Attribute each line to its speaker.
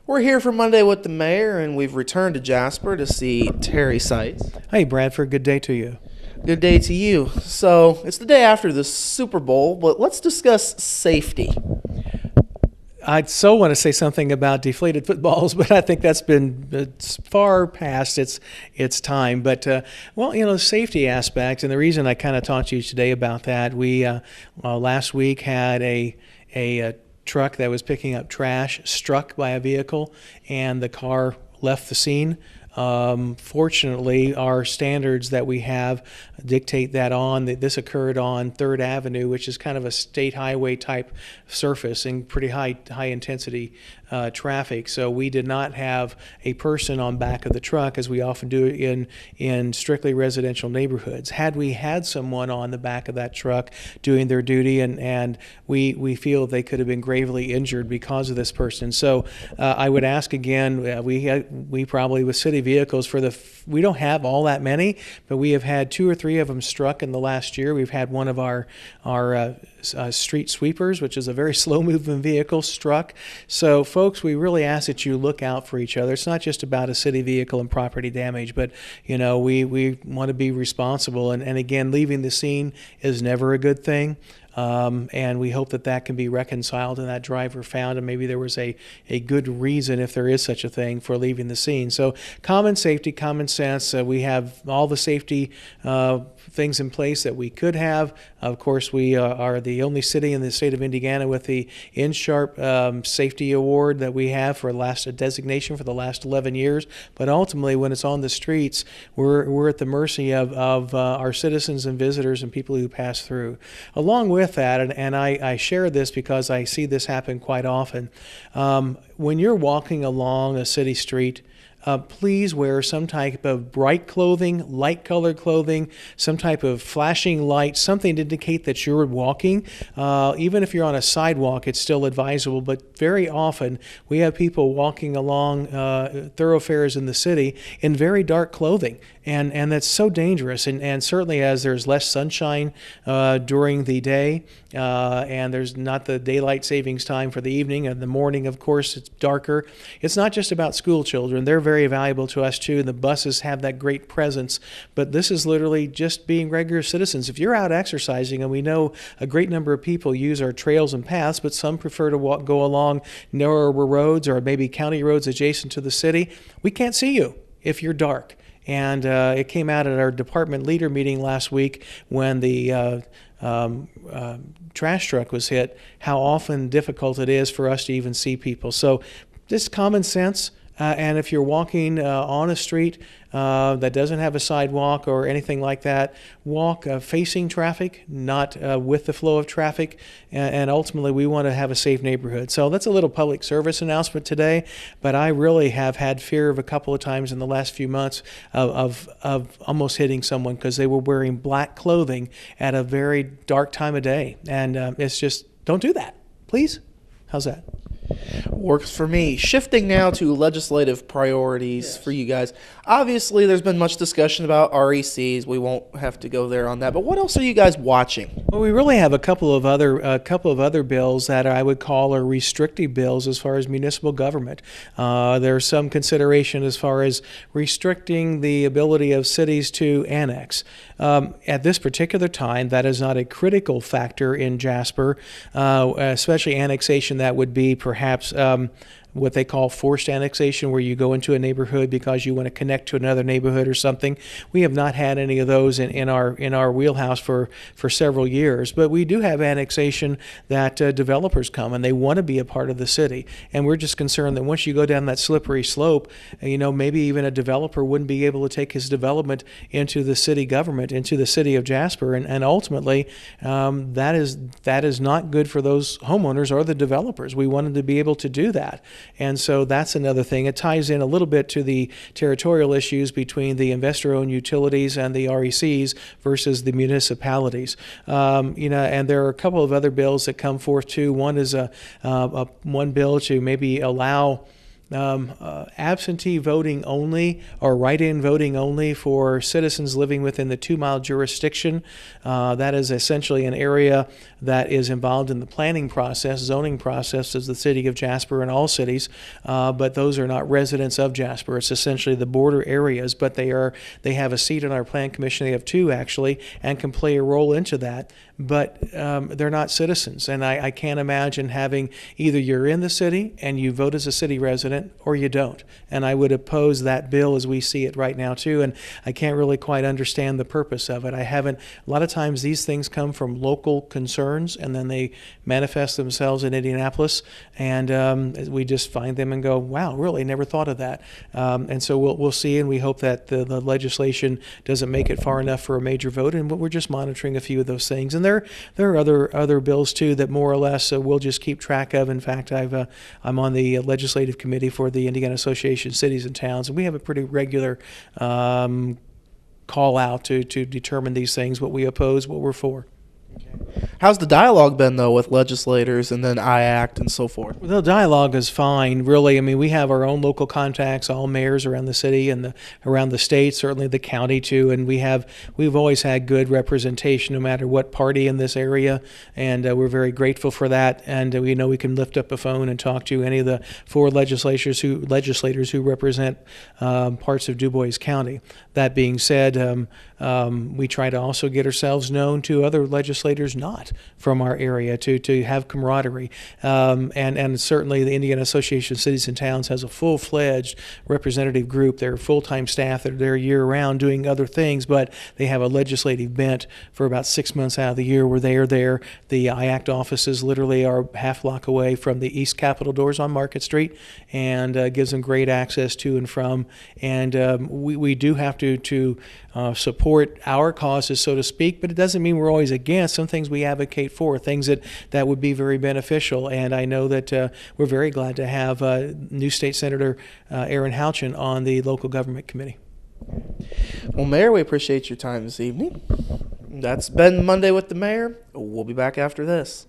Speaker 1: We're here for Monday with the mayor, and we've returned to Jasper to see Terry Seitz.
Speaker 2: Hey, Bradford, good day to you.
Speaker 1: Good day to you. So, it's the day after the Super Bowl, but let's discuss safety.
Speaker 2: I'd so want to say something about deflated footballs, but I think it's far past its time. But, the safety aspect, and the reason I kind of talked to you today about that, we last week had a truck that was picking up trash struck by a vehicle, and the car left the scene. Fortunately, our standards that we have dictate that this occurred on 3rd Avenue, which is kind of a state highway type surface and pretty high intensity traffic. So we did not have a person on back of the truck, as we often do in strictly residential neighborhoods. Had we had someone on the back of that truck doing their duty, and we feel they could have been gravely injured because of this person. So I would ask again, we probably with city vehicles we don't have all that many, but we have had 2 or 3 of them struck in the last year. We've had one of our street sweepers, which is a very slow moving vehicle, struck. So folks, we really ask that you look out for each other. It's not just about a city vehicle and property damage, but we want to be responsible, and again, leaving the scene is never a good thing. And we hope that can be reconciled and that driver found, and maybe there was a good reason, if there is such a thing, for leaving the scene. So common safety, common sense. We have all the safety things in place that we could have. Of course, we are the only city in the state of Indiana with the InSharp Safety Award that we have for a designation for the last 11 years. But ultimately, when it's on the streets, we're at the mercy of our citizens and visitors and people who pass through. Along with that, and I share this because I see this happen quite often, when you're walking along a city street, please wear some type of bright clothing, light colored clothing, some type of flashing light, something to indicate that you're walking. Even if you're on a sidewalk, it's still advisable, but very often we have people walking along thoroughfares in the city in very dark clothing, and that's so dangerous. And certainly as there's less sunshine during the day, and there's not the daylight savings time for the evening, and the morning, of course, it's darker. It's not just about school children. They're very valuable to us too. The buses have that great presence, but this is literally just being regular citizens. If you're out exercising, and we know a great number of people use our trails and paths, but some prefer to go along narrower roads or maybe county roads adjacent to the city, we can't see you if you're dark. And it came out at our department leader meeting last week when the trash truck was hit, how often difficult it is for us to even see people. So just common sense. And if you're walking on a street that doesn't have a sidewalk or anything like that, walk facing traffic, not with the flow of traffic. And ultimately, we want to have a safe neighborhood. So that's a little public service announcement today. But I really have had fear of a couple of times in the last few months of almost hitting someone because they were wearing black clothing at a very dark time of day. And it's just, don't do that, please. How's that?
Speaker 1: Works for me. Shifting now to legislative priorities for you guys. Obviously, there's been much discussion about RECs. We won't have to go there on that. But what else are you guys watching?
Speaker 2: Well, we really have a couple of other bills that I would call are restrictive bills as far as municipal government. There's some consideration as far as restricting the ability of cities to annex. At this particular time, that is not a critical factor in Jasper, especially annexation that would be perhaps what they call forced annexation, where you go into a neighborhood because you want to connect to another neighborhood or something. We have not had any of those in our wheelhouse for several years, but we do have annexation that developers come and they want to be a part of the city, and we're just concerned that once you go down that slippery slope, maybe even a developer wouldn't be able to take his development into the city government, into the city of Jasper, and ultimately that is not good for those homeowners or the developers. We wanted to be able to do that. And so that's another thing. It ties in a little bit to the territorial issues between the investor-owned utilities and the RECs versus the municipalities. And there are a couple of other bills that come forth too. One is one bill to maybe allow absentee voting only or write-in voting only for citizens living within the 2-mile jurisdiction. That is essentially an area that is involved in the planning process, zoning process as the city of Jasper and all cities, but those are not residents of Jasper. It's essentially the border areas, but they have a seat on our plan commission. They have 2 actually, and can play a role into that, but they're not citizens. And I can't imagine having either you're in the city and you vote as a city resident or you don't. And I would oppose that bill as we see it right now too. And I can't really quite understand the purpose of it. A lot of times these things come from local concerns and then they manifest themselves in Indianapolis, and we just find them and go, wow, really never thought of that. And so we'll see, and we hope that the legislation doesn't make it far enough for a major vote, and we're just monitoring a few of those things. And there are other bills too that more or less we'll just keep track of. In fact, I'm on the legislative committee for the Indiana Association of Cities and Towns, and we have a pretty regular call out to determine these things, what we oppose, what we're for.
Speaker 1: How's the dialogue been, though, with legislators and then IACT and so forth?
Speaker 2: Well, the dialogue is fine, really. I mean, we have our own local contacts, all mayors around the city and around the state, certainly the county too, and we've always had good representation no matter what party in this area, and we're very grateful for that. And we know we can lift up a phone and talk to any of the 4 legislators who represent parts of Du Bois County. That being said, we try to also get ourselves known to other legislators not from our area to have camaraderie. And certainly the Indiana Association of Cities and Towns has a full-fledged representative group. They're full-time staff that are there year-round doing other things, but they have a legislative bent for about 6 months out of the year where they are there. The IACT offices literally are half block away from the East Capitol doors on Market Street, and gives them great access to and from. And we do have to support our causes, so to speak, but it doesn't mean we're always against. Some things we advocate for, things that would be very beneficial. And I know that we're very glad to have new State Senator Aaron Houchin on the local government committee.
Speaker 1: Well, Mayor, we appreciate your time this evening. That's been Monday with the Mayor. We'll be back after this.